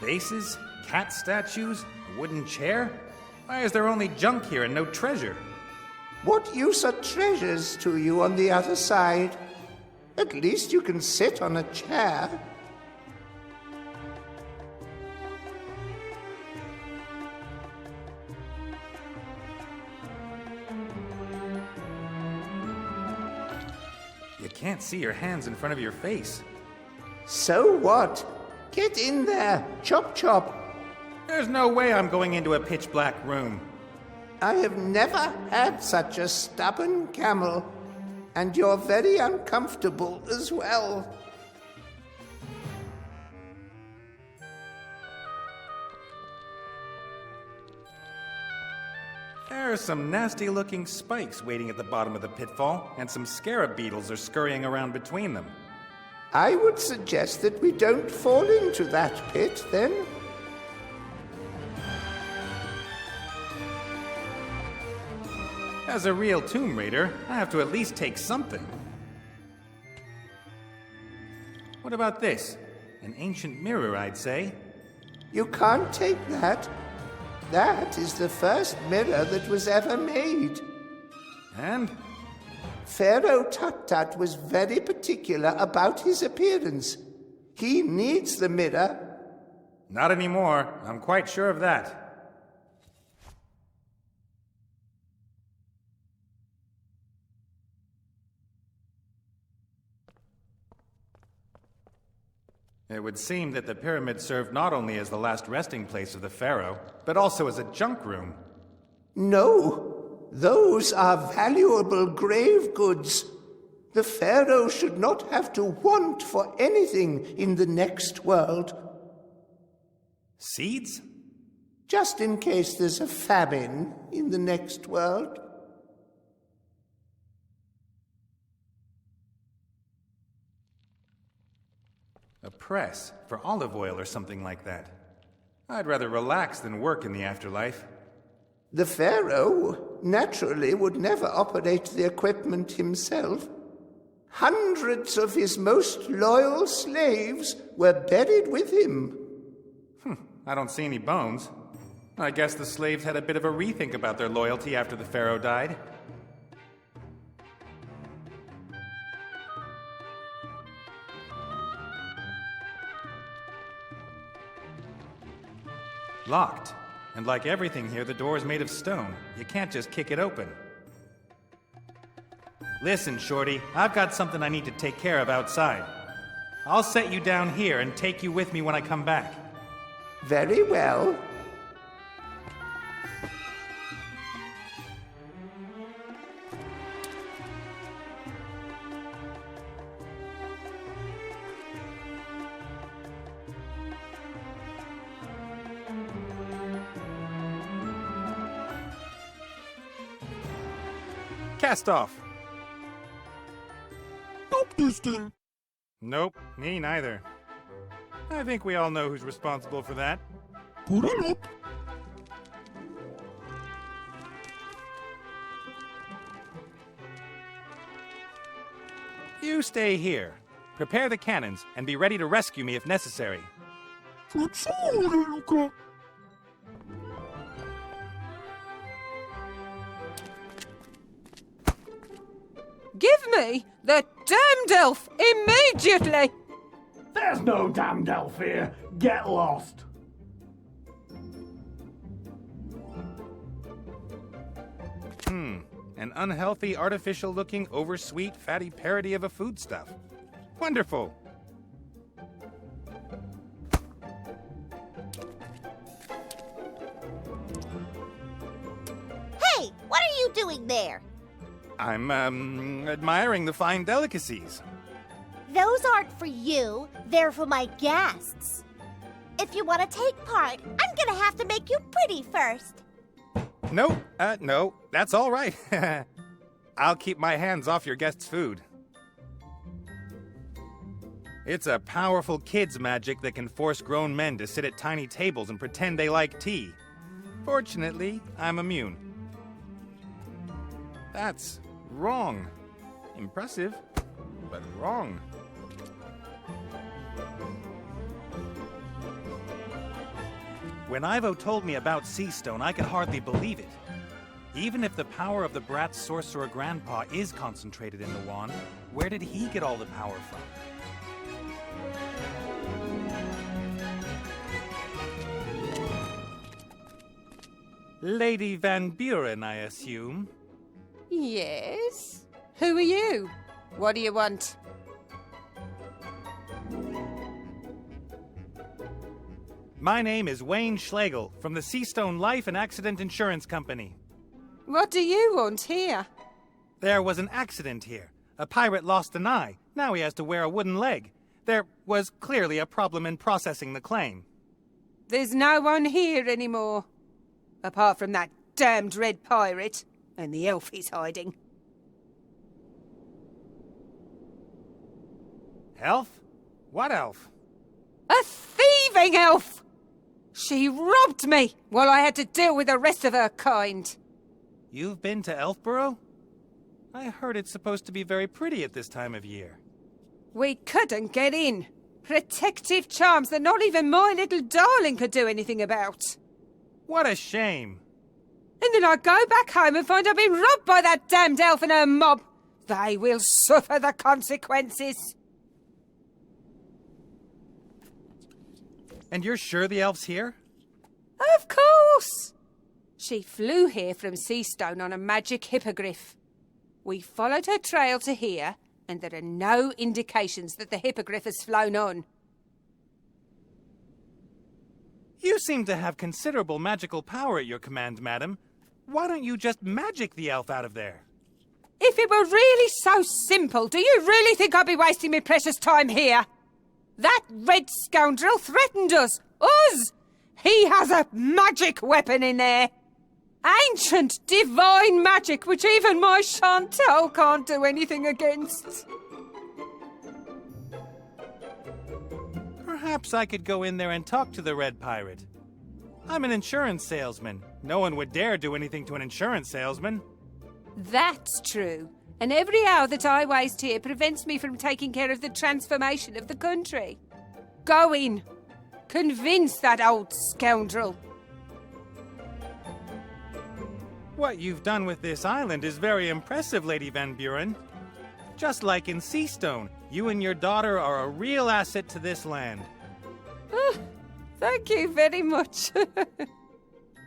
Vases? Cat statues? A wooden chair? Why is there only junk here and no treasure? What use are treasures to you on the other side? At least you can sit on a chair. You can't see your hands in front of your face. So what? Get in there, chop chop. There's no way I'm going into a pitch-black room. I have never had such a stubborn camel, and you're very uncomfortable as well. There are some nasty-looking spikes waiting at the bottom of the pitfall, and some scarab beetles are scurrying around between them. I would suggest that we don't fall into that pit, then. As a real Tomb Raider, I have to at least take something. What about this? An ancient mirror, I'd say. You can't take that. That is the first mirror that was ever made. And? Pharaoh Tut-Tut was very particular about his appearance. He needs the mirror. Not anymore. I'm quite sure of that. It would seem that the pyramid served not only as the last resting place of the pharaoh, but also as a junk room. No, those are valuable grave goods. The pharaoh should not have to want for anything in the next world. Seeds? Just in case there's a famine in the next world. A press for olive oil or something like that. I'd rather relax than work in the afterlife. The pharaoh naturally would never operate the equipment himself. Hundreds of his most loyal slaves were buried with him. I don't see any bones. I guess the slaves had a bit of a rethink about their loyalty after the pharaoh died. Locked. And like everything here, the door is made of stone. You can't just kick it open. Listen, Shorty, I've got something I need to take care of outside. I'll set you down here and take you with me when I come back. Very well. Cast off. Stop this thing. Nope, me neither. I think we all know who's responsible for that. Put it up. You stay here. Prepare the cannons and be ready to rescue me if necessary. Facciamolo, Luca. Give me the damned elf immediately! There's no damned elf here. Get lost. An unhealthy, artificial-looking, oversweet, fatty parody of a foodstuff. Wonderful. Hey, what are you doing there? I'm, admiring the fine delicacies. Those aren't for you. They're for my guests. If you want to take part, I'm gonna have to make you pretty first. No, no, that's all right. I'll keep my hands off your guests' food. It's a powerful kid's magic that can force grown men to sit at tiny tables and pretend they like tea. Fortunately, I'm immune. That's wrong. Impressive, but wrong. When Ivo told me about Seastone, I could hardly believe it. Even if the power of the brat's sorcerer grandpa is concentrated in the wand, where did he get all the power from? Lady Van Buren, I assume. Yes? Who are you? What do you want? My name is Wayne Schlegel from the Seastone Life and Accident Insurance Company. What do you want here? There was an accident here. A pirate lost an eye. Now he has to wear a wooden leg. There was clearly a problem in processing the claim. There's no one here anymore. Apart from that damned red pirate and the elf he's hiding. Elf? What elf? A thieving elf! She robbed me while I had to deal with the rest of her kind. You've been to Elfborough? I heard it's supposed to be very pretty at this time of year. We couldn't get in. Protective charms that not even my little darling could do anything about. What a shame. And then I go back home and find I've been robbed by that damned elf and her mob. They will suffer the consequences. And you're sure the elf's here? Of course! She flew here from Seastone on a magic hippogriff. We followed her trail to here, and there are no indications that the hippogriff has flown on. You seem to have considerable magical power at your command, madam. Why don't you just magic the elf out of there? If it were really so simple, do you really think I'd be wasting my precious time here? That red scoundrel threatened us! Us! He has a magic weapon in there! Ancient, divine magic which even my Chantal can't do anything against. Perhaps I could go in there and talk to the red pirate. I'm an insurance salesman. No one would dare do anything to an insurance salesman. That's true. And every hour that I waste here prevents me from taking care of the transformation of the country. Go in. Convince that old scoundrel. What you've done with this island is very impressive, Lady Van Buren. Just like in Seastone, you and your daughter are a real asset to this land. Thank you very much.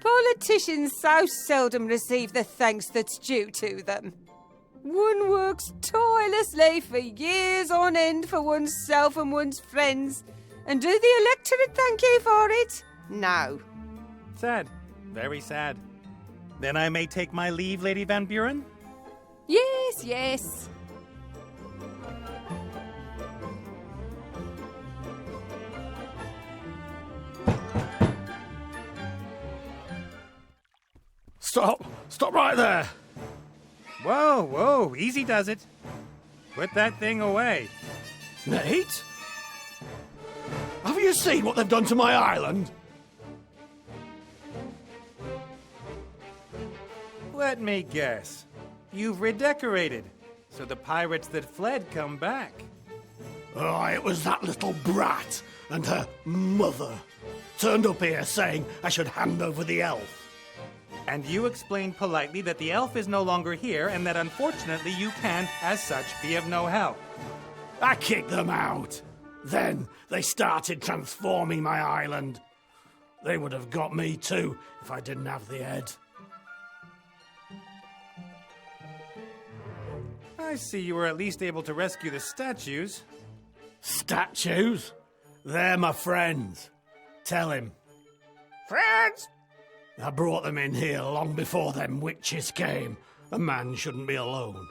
Politicians so seldom receive the thanks that's due to them. One works tirelessly for years on end for oneself and one's friends. And do the electorate thank you for it? No. Sad. Very sad. Then I may take my leave, Lady Van Buren? Yes, yes. Stop! Stop right there! Whoa, whoa, easy does it. Put that thing away. Nate? Have you seen what they've done to my island? Let me guess. You've redecorated, so the pirates that fled come back. Oh, it was that little brat and her mother. Turned up here saying I should hand over the elf. And you explained politely that the elf is no longer here and that unfortunately you can, as such, be of no help. I kicked them out. Then they started transforming my island. They would have got me too if I didn't have the head. I see you were at least able to rescue the statues. Statues? They're my friends. Tell him. Friends? I brought them in here long before them witches came. A man shouldn't be alone.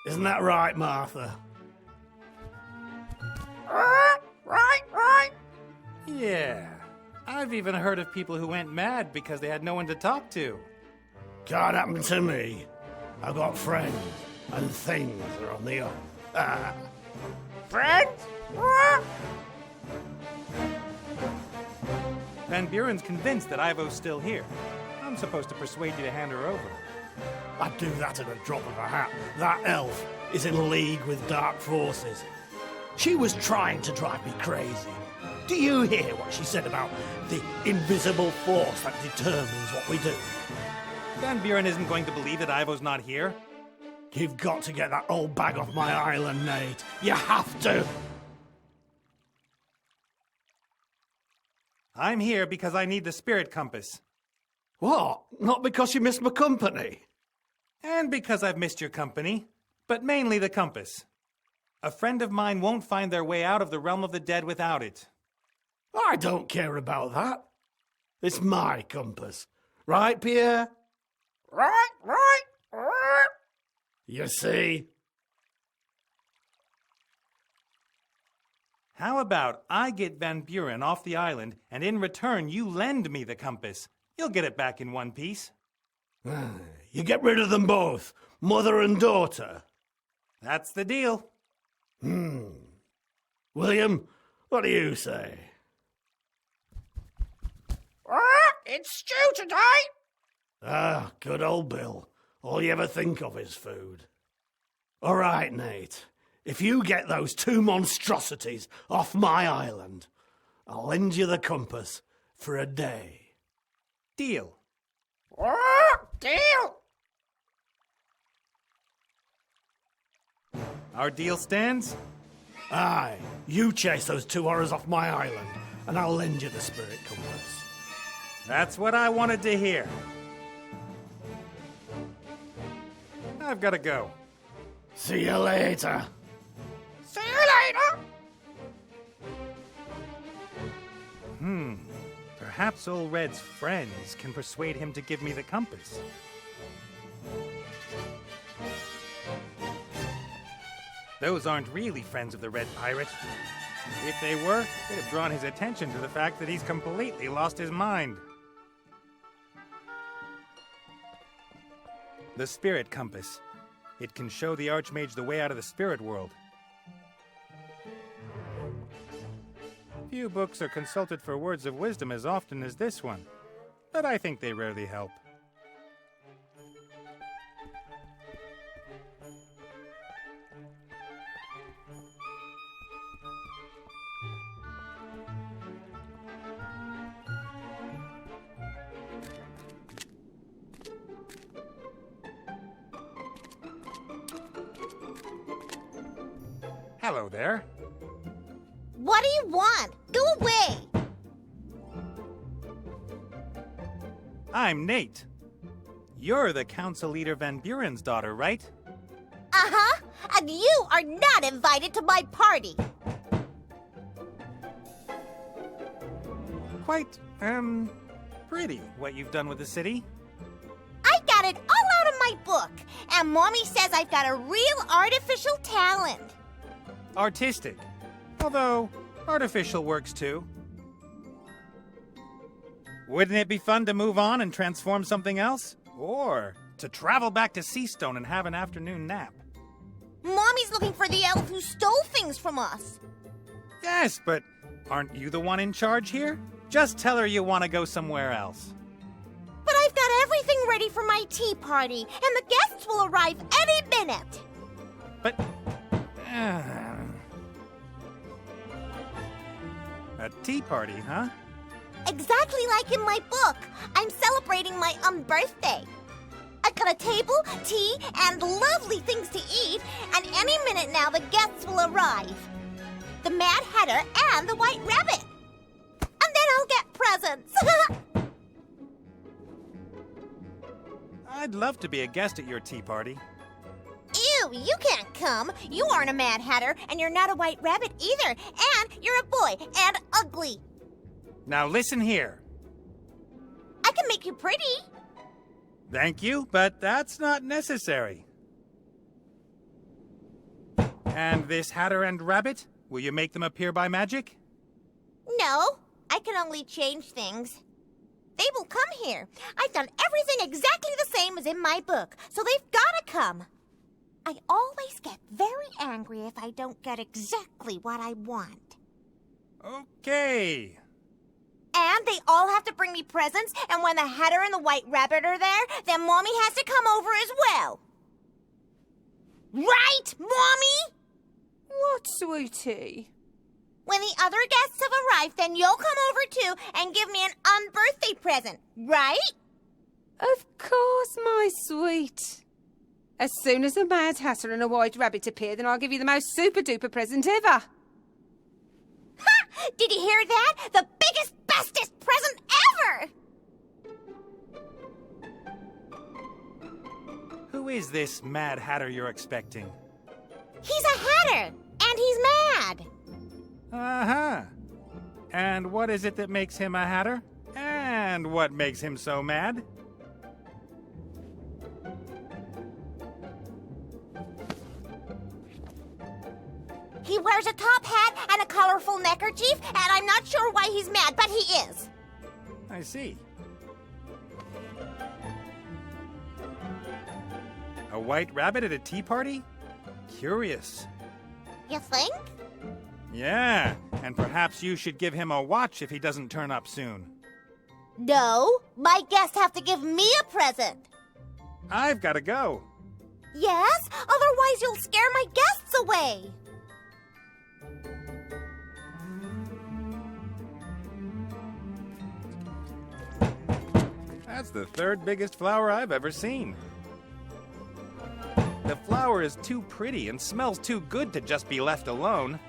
Isn't that right, Martha? Right. Yeah. I've even heard of people who went mad because they had no one to talk to. Can't happen to me. I've got friends, and things are on the up. Friends? Van Buren's convinced that Ivo's still here. I'm supposed to persuade you to hand her over. I'd do that at a drop of a hat. That elf is in league with dark forces. She was trying to drive me crazy. Do you hear what she said about the invisible force that determines what we do? Van Buren isn't going to believe that Ivo's not here. You've got to get that old bag off my island, Nate. You have to. I'm here because I need the spirit compass. What? Not because you missed my company? And because I've missed your company, but mainly the compass. A friend of mine won't find their way out of the realm of the dead without it. I don't care about that. It's my compass. Right, Pierre? Right. You see? How about I get Van Buren off the island, and in return you lend me the compass? You'll get it back in one piece. You get rid of them both, mother and daughter. That's the deal. William, what do you say? It's stew today. Ah, good old Bill. All you ever think of is food. All right, Nate. If you get those two monstrosities off my island, I'll lend you the compass for a day. Deal. Deal. Our deal stands? Aye, you chase those two horrors off my island, and I'll lend you the spirit compass. That's what I wanted to hear. I've got to go. See you later. See you later. Perhaps Old Red's friends can persuade him to give me the compass. Those aren't really friends of the Red Pirate. If they were, they'd have drawn his attention to the fact that he's completely lost his mind. The Spirit Compass. It can show the Archmage the way out of the spirit world. Few books are consulted for words of wisdom as often as this one, but I think they rarely help. Hello there. What do you want? Go away! I'm Nate. You're the Council Leader Van Buren's daughter, right? Uh-huh. And you are not invited to my party. Quite, pretty what you've done with the city. I got it all out of my book. And Mommy says I've got a real artificial talent. Artistic. Although, artificial works too. Wouldn't it be fun to move on and transform something else? Or to travel back to Seastone and have an afternoon nap? Mommy's looking for the elf who stole things from us. Yes, but aren't you the one in charge here? Just tell her you want to go somewhere else. But I've got everything ready for my tea party, and the guests will arrive any minute. But... a tea party, huh? Exactly like in my book. I'm celebrating my birthday. I've got a table, tea, and lovely things to eat, and any minute now the guests will arrive. The Mad Hatter and the White Rabbit. And then I'll get presents. I'd love to be a guest at your tea party. Ew, you can't come. You aren't a Mad Hatter, and you're not a White Rabbit either. And you're a boy, and ugly. Now listen here. I can make you pretty. Thank you, but that's not necessary. And this Hatter and Rabbit? Will you make them appear by magic? No, I can only change things. They will come here. I've done everything exactly the same as in my book, so they've got to come. I always get very angry if I don't get exactly what I want. Okay. And they all have to bring me presents, and when the Hatter and the White Rabbit are there, then Mommy has to come over as well. Right, Mommy? What, sweetie? When the other guests have arrived, then you'll come over too and give me an unbirthday present, right? Of course, my sweet. As soon as a Mad Hatter and a White Rabbit appear, then I'll give you the most super-duper present ever. Ha! Did you hear that? The biggest, bestest present ever! Who is this Mad Hatter you're expecting? He's a hatter, and he's mad. Uh-huh. And what is it that makes him a hatter? And what makes him so mad? He wears a top hat and a colorful neckerchief, and I'm not sure why he's mad, but he is. I see. A white rabbit at a tea party? Curious. You think? Yeah, and perhaps you should give him a watch if he doesn't turn up soon. No, my guests have to give me a present. I've got to go. Yes? Otherwise you'll scare my guests away. That's the third biggest flower I've ever seen. The flower is too pretty and smells too good to just be left alone.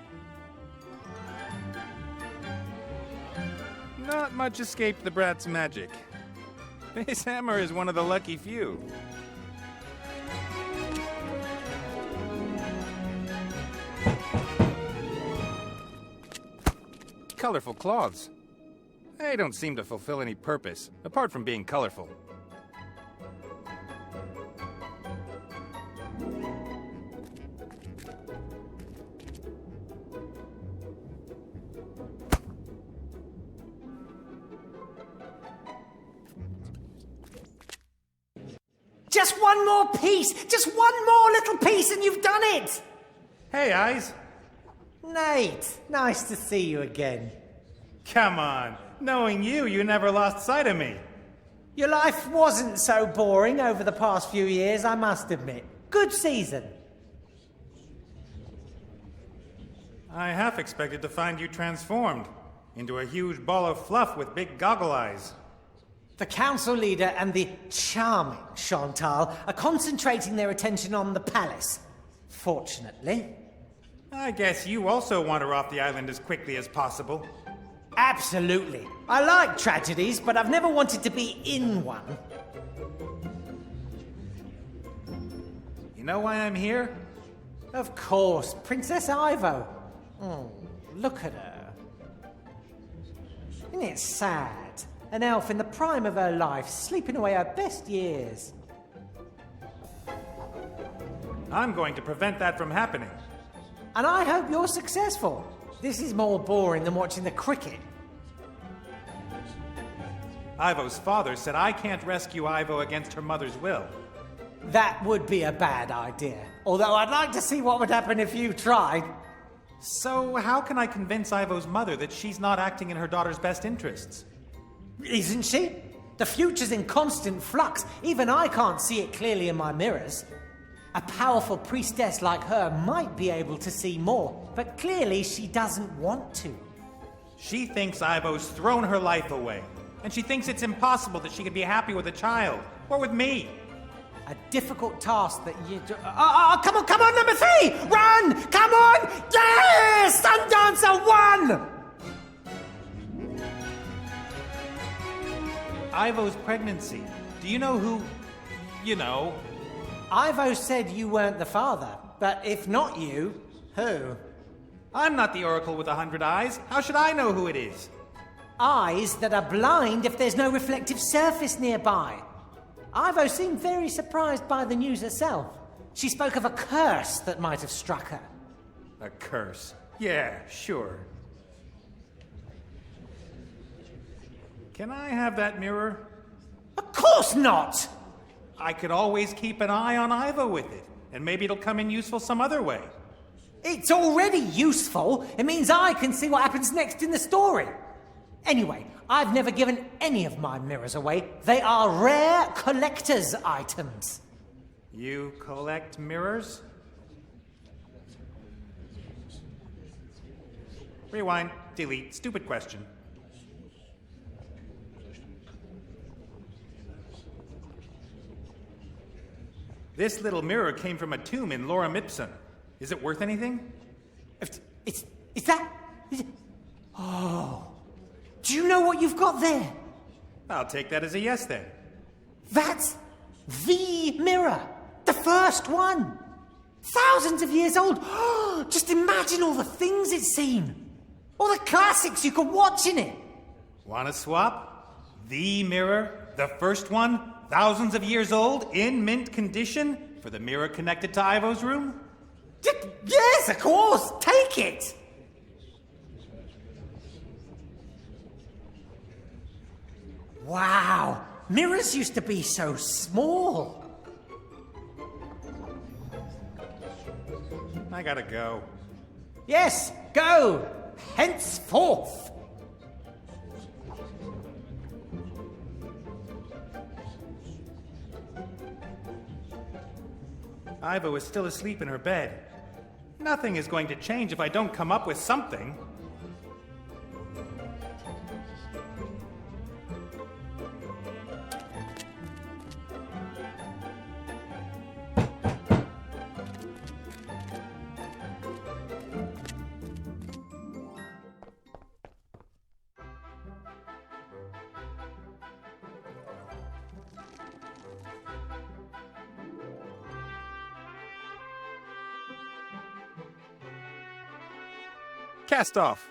Not much escaped the brat's magic. This hammer is one of the lucky few. Colorful cloths. They don't seem to fulfill any purpose, apart from being colorful. Just one more piece! Just one more little piece and you've done it! Hey, Eyes. Nate, nice to see you again. Come on. Knowing you, you never lost sight of me. Your life wasn't so boring over the past few years, I must admit. Good season. I half expected to find you transformed into a huge ball of fluff with big goggle eyes. The council leader and the charming Chantal are concentrating their attention on the palace. Fortunately. I guess you also want her off the island as quickly as possible. Absolutely. I like tragedies, but I've never wanted to be in one. You know why I'm here? Of course, Princess Ivo. Oh, look at her. Isn't it sad? An elf in the prime of her life, sleeping away her best years. I'm going to prevent that from happening. And I hope you're successful. This is more boring than watching the cricket. Ivo's father said I can't rescue Ivo against her mother's will. That would be a bad idea. Although I'd like to see what would happen if you tried. So how can I convince Ivo's mother that she's not acting in her daughter's best interests? Isn't she? The future's in constant flux. Even I can't see it clearly in my mirrors. A powerful priestess like her might be able to see more, but clearly she doesn't want to. She thinks Ivo's thrown her life away, and she thinks it's impossible that she can be happy with a child, or with me. A difficult task that you do. Come on, number 3! Run! Come on! Yes! Sundancer won! Ivo's pregnancy. Do you know who... you know... Ivo said you weren't the father, but if not you, who? I'm not the Oracle with 100 eyes. How should I know who it is? Eyes that are blind if there's no reflective surface nearby. Ivo seemed very surprised by the news herself. She spoke of a curse that might have struck her. A curse. Yeah, sure. Can I have that mirror? Of course not! I could always keep an eye on Ivo with it, and maybe it'll come in useful some other way. It's already useful. It means I can see what happens next in the story. Anyway, I've never given any of my mirrors away. They are rare collector's items. You collect mirrors? Rewind. Delete. Stupid question. This little mirror came from a tomb in Lorem Ipsum. Is it worth anything? Is that... Oh. Do you know what you've got there? I'll take that as a yes then. That's the mirror. The first one. Thousands of years old. Just imagine all the things it's seen. All the classics you could watch in it. Wanna swap? The mirror, the first one, thousands of years old, in mint condition, for the mirror connected to Ivo's room? Yes, of course. Take it. Wow. Mirrors used to be so small. I gotta go. Yes, go. Henceforth. Ivo is still asleep in her bed. Nothing is going to change if I don't come up with something. Cast off.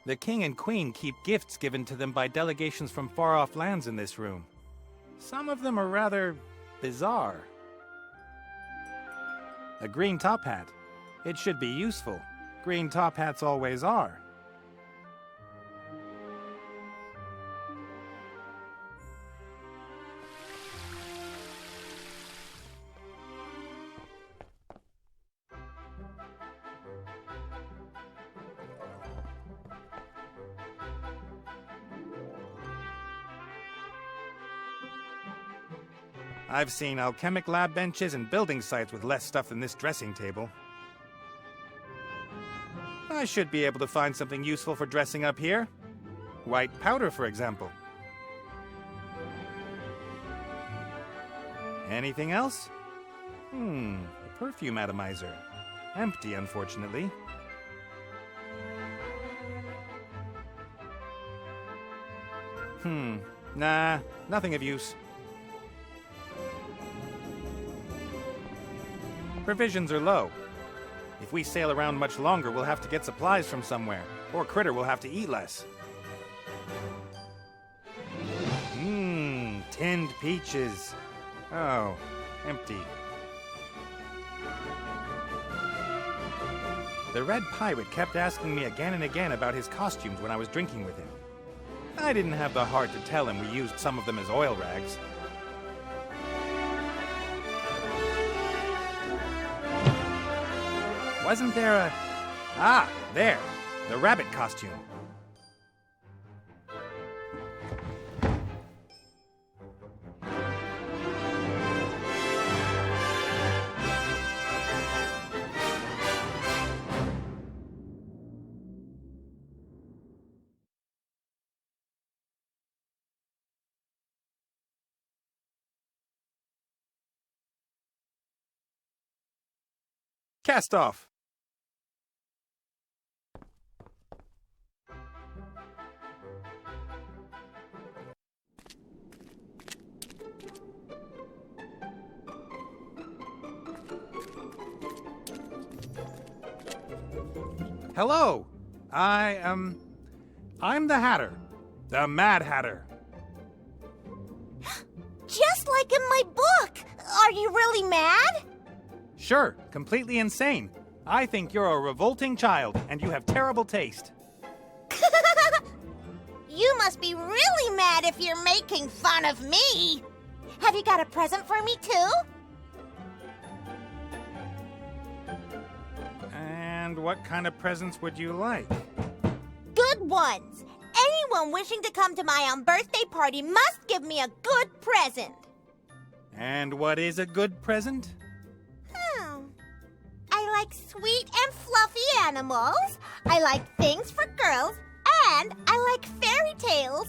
The king and queen keep gifts given to them by delegations from far-off lands in this room. Some of them are rather bizarre. A green top hat. It should be useful. Green top hats always are. I've seen alchemic lab benches and building sites with less stuff than this dressing table. I should be able to find something useful for dressing up here. White powder, for example. Anything else? A perfume atomizer. Empty, unfortunately. Nah, nothing of use. Provisions are low. If we sail around much longer, we'll have to get supplies from somewhere, or Critter will have to eat less. Tinned peaches. Oh, empty. The Red Pirate kept asking me again and again about his costumes when I was drinking with him. I didn't have the heart to tell him we used some of them as oil rags. Wasn't there a... Ah, there. The rabbit costume. Cast off. Hello. I'm the Hatter. The Mad Hatter. Just like in my book! Are you really mad? Sure, completely insane. I think you're a revolting child, and you have terrible taste. You must be really mad if you're making fun of me. Have you got a present for me, too? And what kind of presents would you like? Good ones. Anyone wishing to come to my birthday party must give me a good present. And what is a good present? I like sweet and fluffy animals. I like things for girls. And I like fairy tales.